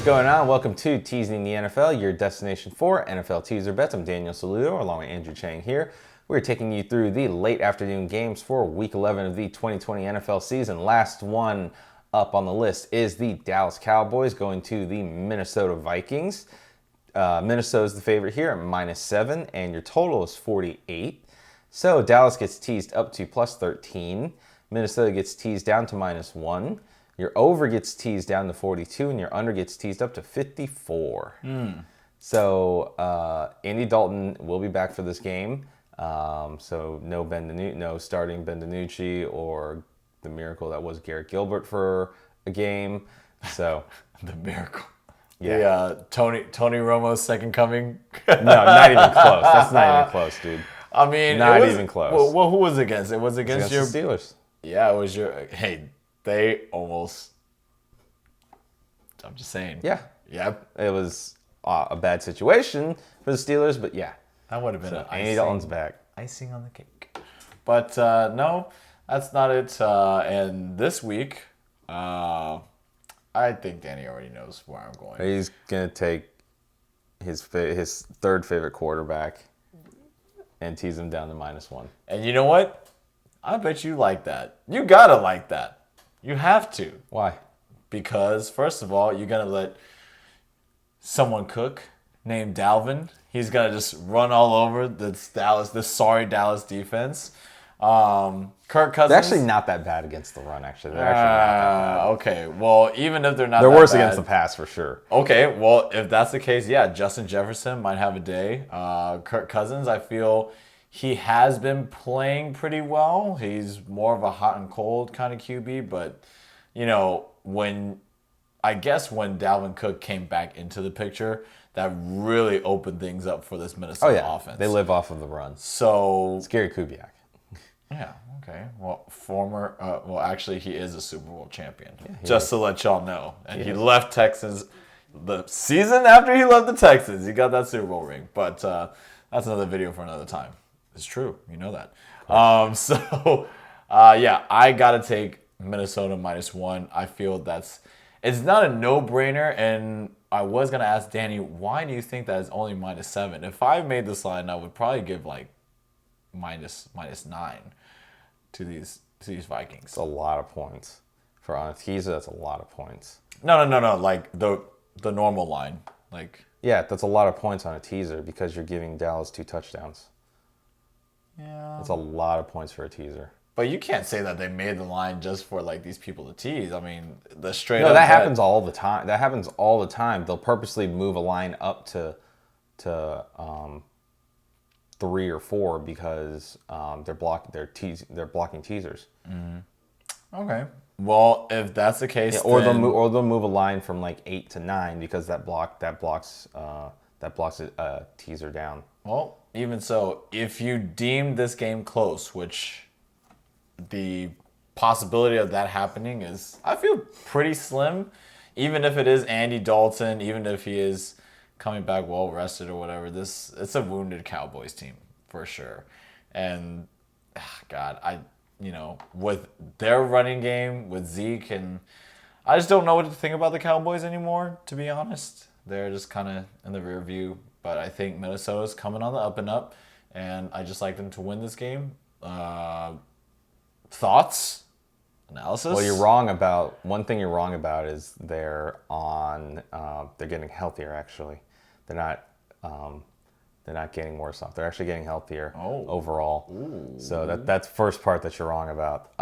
going on? Welcome to Teasing the NFL, your destination for NFL teaser bets. I'm Daniel Saludo, along with Andrew Chang here. We're taking you through the late afternoon games for Week 11 of the 2020 NFL season. Last one up on the list is the Dallas Cowboys going to the Minnesota Vikings. Minnesota's the favorite here at -7, and your total is 48. So Dallas gets teased up to +13. Minnesota gets teased down to -1. Your over gets teased down to 42, and your under gets teased up to 54. So Andy Dalton will be back for this game. So no starting Ben DiNucci or the miracle that was Garrett Gilbert for a game. So the miracle. Yeah. The Tony Romo's second coming. No, not even close. That's not even close, dude. I mean, not even close. Well, who was it against? It was against the Steelers. Yeah, it was your. Hey, they almost. I'm just saying. Yeah. Yep. It was a bad situation for the Steelers, but yeah. That would have been Andy Dalton's back. Icing on the cake. But no, that's not it. And this week, I think Danny already knows where I'm going. He's going to take his third favorite quarterback and tease him down to -1. And you know what? I bet you like that. You got to like that. You have to. Why? Because, first of all, you're going to let someone cook named Dalvin. He's going to just run all over this sorry Dallas defense. Kirk Cousins. They're actually not that bad against the run, actually. They're actually not that bad. Okay, well, even if they're not they're that worse bad, against the pass for sure. Okay, well, if that's the case, yeah, Justin Jefferson might have a day. Kirk Cousins, I feel he has been playing pretty well. He's more of a hot and cold kind of QB, but, when Dalvin Cook came back into the picture, that really opened things up for this Minnesota offense. They live off of the run. So it's Gary Kubiak. Yeah, okay. Well, actually, he is a Super Bowl champion. Yeah, just to let y'all know. And he left Texans the season after he left the Texans. He got that Super Bowl ring. But that's another video for another time. It's true. You know that. I got to take Minnesota -1. I feel it's not a no-brainer. And I was going to ask Danny, why do you think that it's only -7? If I made this line, I would probably give -9 to these Vikings. It's a lot of points. For on a teaser, that's a lot of points. No. Like the normal line. Yeah, that's a lot of points on a teaser because you're giving Dallas 2 touchdowns. Yeah. That's a lot of points for a teaser. But you can't say that they made the line just for these people to tease. I mean, No, that happens all the time. That happens all the time. They'll purposely move a line up to 3 or 4 because they're blocking teasers. Mm-hmm. Okay. Well, if that's the case, or they'll move a line from 8 to 9 because that blocks a teaser down. Well, even so, if you deem this game close, which the possibility of that happening is, I feel, pretty slim. Even if it is Andy Dalton, even if he is coming back well rested or whatever, it's a wounded Cowboys team for sure. And God, with their running game with Zeke, and I just don't know what to think about the Cowboys anymore, to be honest. They're just kind of in the rear view, but I think Minnesota's coming on the up and up, and I just like them to win this game. Thoughts? Analysis? Well, you're wrong about one thing. You're wrong about is they're getting healthier. Actually, they're not getting worse off. They're actually getting healthier overall. Ooh. So that's first part that you're wrong about.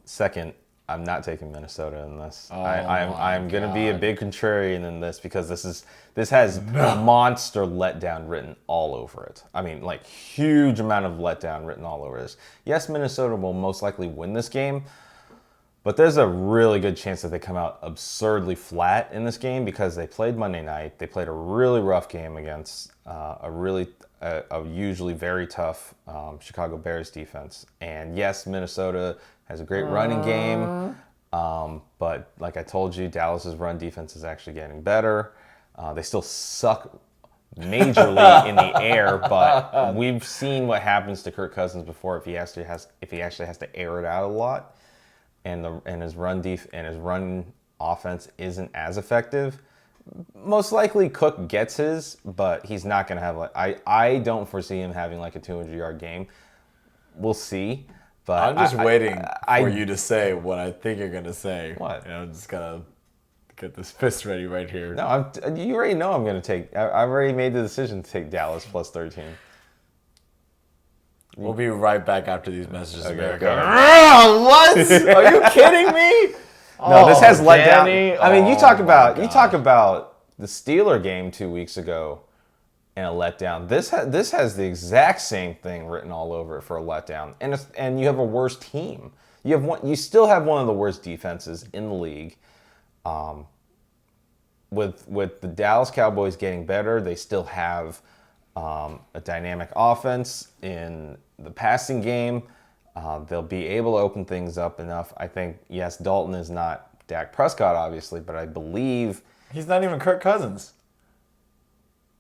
Second, I'm not taking Minnesota in this. I'm going to be a big contrarian in this because this has monster letdown written all over it. I mean, huge amount of letdown written all over this. Yes, Minnesota will most likely win this game, but there's a really good chance that they come out absurdly flat in this game because they played Monday night. They played a really rough game against a usually very tough Chicago Bears defense. And yes, Minnesota has a great running game, but like I told you, Dallas's run defense is actually getting better. They still suck majorly in the air, but we've seen what happens to Kirk Cousins before if he actually has to air it out a lot. And his run offense isn't as effective. Most likely Cook gets his, but he's not going to have I don't foresee him having like a 200-yard game. We'll see. But I'm just waiting for you to say what I think you're going to say. What? And I'm just going to get this fist ready right here. No, you already know I'm going to take. I've already made the decision to take Dallas plus 13. We'll be right back after these messages, America. What? Are you kidding me? No, this has let down. Danny. I mean, you talk about the Steeler game 2 weeks ago and a letdown. This has the exact same thing written all over it for a letdown, and you have a worse team. You still have one of the worst defenses in the league. With the Dallas Cowboys getting better, they still have a dynamic offense in the passing game. They'll be able to open things up enough. I think, yes, Dalton is not Dak Prescott, obviously, but I believe... He's not even Kirk Cousins.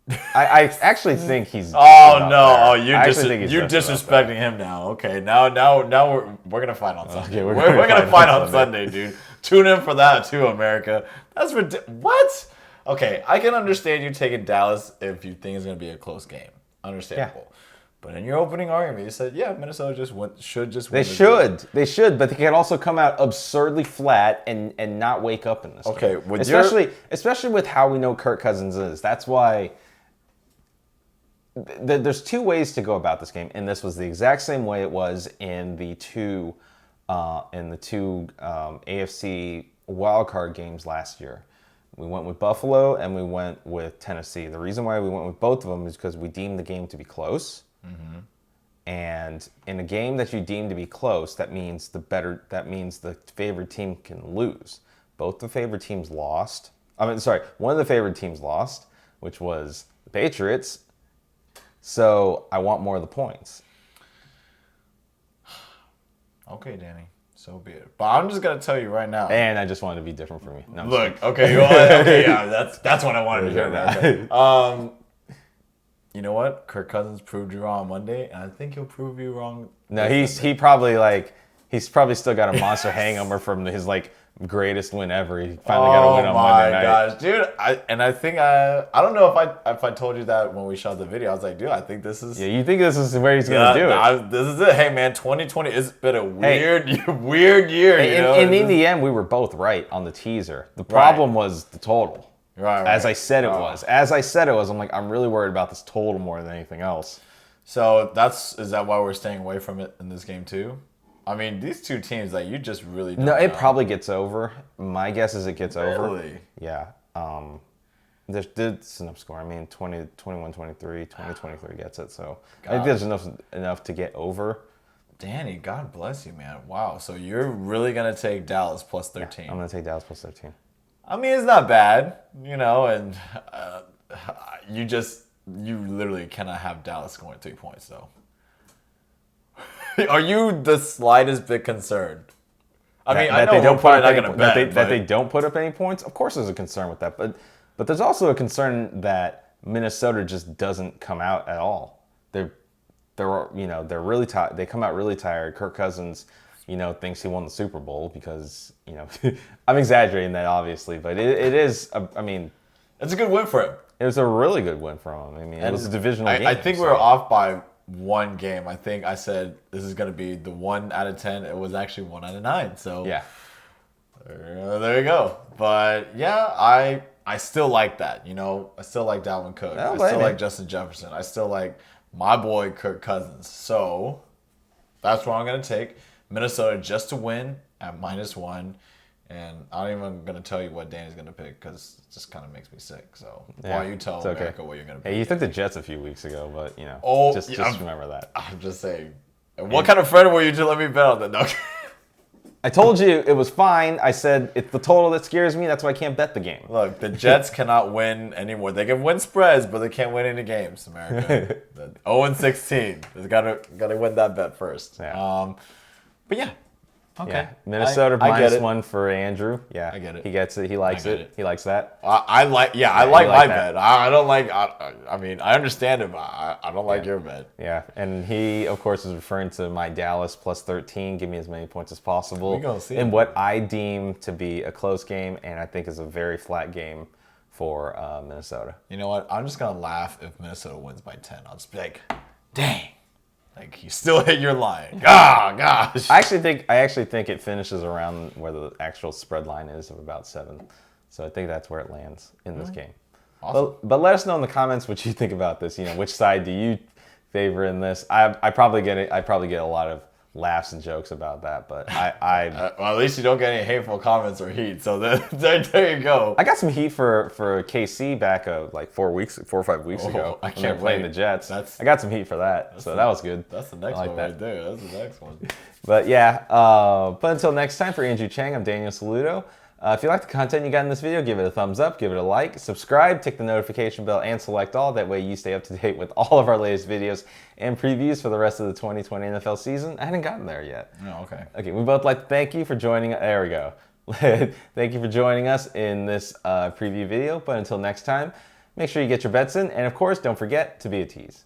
I actually think he's... Oh, no. Oh, you're disrespecting him now. Okay, now we're going to fight on Sunday. Okay, we're going to fight on Sunday, dude. Tune in for that, too, America. That's ridiculous. What? Okay, I can understand you taking Dallas if you think it's going to be a close game. Understandable. Yeah. But in your opening argument, you said, yeah, Minnesota should just win. They should, but they can also come out absurdly flat and not wake up in this game. Okay, especially with how we know Kirk Cousins is. That's why there's two ways to go about this game, and this was the exact same way it was in the two AFC wildcard games last year. We went with Buffalo and we went with Tennessee. The reason why we went with both of them is because we deemed the game to be close. Mm-hmm. And in a game that you deem to be close, that means the favored team can lose. Both the favored teams lost. One of the favored teams lost, which was the Patriots. So I want more of the points. Okay, Danny. So be it. But I'm just gonna tell you right now. And I just wanted to be different from you. No, look, okay, yeah, that's what I wanted to hear. Okay. You know what? Kirk Cousins proved you wrong on Monday, and I think he'll prove you wrong. No, he's probably still got a monster hangover from his greatest win ever. He finally got a win on Monday night. Oh my gosh, dude! I don't know if I told you that when we shot the video. I was like, dude, I think this is. Yeah, you think this is where he's gonna do it? This is it. Hey, man, 2020 has been a weird year. And in the end, we were both right on the teaser. The problem was the total. Right. As I said it was. I'm like, I'm really worried about this total more than anything else. So is that why we're staying away from it in this game too? I mean, these two teams, you just really don't know. It probably gets over. My guess is it gets over. Really? Yeah. There's enough score. I mean, 21-23, 20-23 gets it. So I think there's enough to get over. Danny, God bless you, man. Wow. So you're really going to take Dallas plus 13. Yeah, I'm going to take Dallas plus 13. I mean, it's not bad, and you literally cannot have Dallas scoring 3 points, though. Are you the slightest bit concerned? I mean, I know we're probably not going to bet. That they don't put up any points? Of course there's a concern with that. But there's also a concern that Minnesota just doesn't come out at all. They're really tired. They come out really tired. Kirk Cousins, thinks he won the Super Bowl because, I'm exaggerating that obviously, but it is, it's a good win for him. It was a really good win for him. I mean, it was a divisional game. I think we were off by one game. I think I said this is going to be the 1 out of 10. It was actually 1 out of 9. So yeah, there you go. But yeah, I still like that. I still like Dalvin Cook. I still like Justin Jefferson. I still like my boy Kirk Cousins. So that's what I'm going to take. Minnesota just to win at -1. And I'm not even going to tell you what Danny's going to pick because it just kind of makes me sick. So why don't you tell America what you're going to pick? Hey, you took the Jets a few weeks ago, but, just remember that. I'm just saying. What kind of friend were you to let me bet on that? No. I told you it was fine. I said it's the total that scares me. That's why I can't bet the game. Look, the Jets cannot win anymore. They can win spreads, but they can't win any games, America. 0-16. They gotta win that bet first. Yeah. But yeah. Okay. Yeah. Minnesota -1 for Andrew. Yeah. I get it. He gets it. He likes it. He likes that. I like my bet. I don't like, I mean, I understand it, but I don't like your bet. Yeah. And he, of course, is referring to my Dallas plus 13. Give me as many points as possible. We're gonna see in what I deem to be a close game and I think is a very flat game for Minnesota. You know what? I'm just going to laugh if Minnesota wins by 10. I'll just be like, dang. Like, you still hit your line. Ah, gosh. I actually think it finishes around where the actual spread line is of about 7. So I think that's where it lands in this game. Awesome. But let us know in the comments what you think about this. You know, which side do you favor in this? I probably get a lot of laughs and jokes about that, but well, at least you don't get any hateful comments or heat. So there you go. I got some heat for KC back like 4 or 5 weeks ago. I when they were can't playing wait. the Jets. I got some heat for that, so that was good. That's the next one right there. That's the next one. But yeah, but until next time, for Andrew Chang, I'm Daniel Saludo. If you like the content you got in this video, give it a thumbs up, give it a like, subscribe, tick the notification bell, and select all. That way you stay up to date with all of our latest videos and previews for the rest of the 2020 NFL season. I hadn't gotten there yet. Oh, okay. Okay, we both like to thank you for joining. There we go. Thank you for joining us in this preview video. But until next time, make sure you get your bets in. And of course, don't forget to be a tease.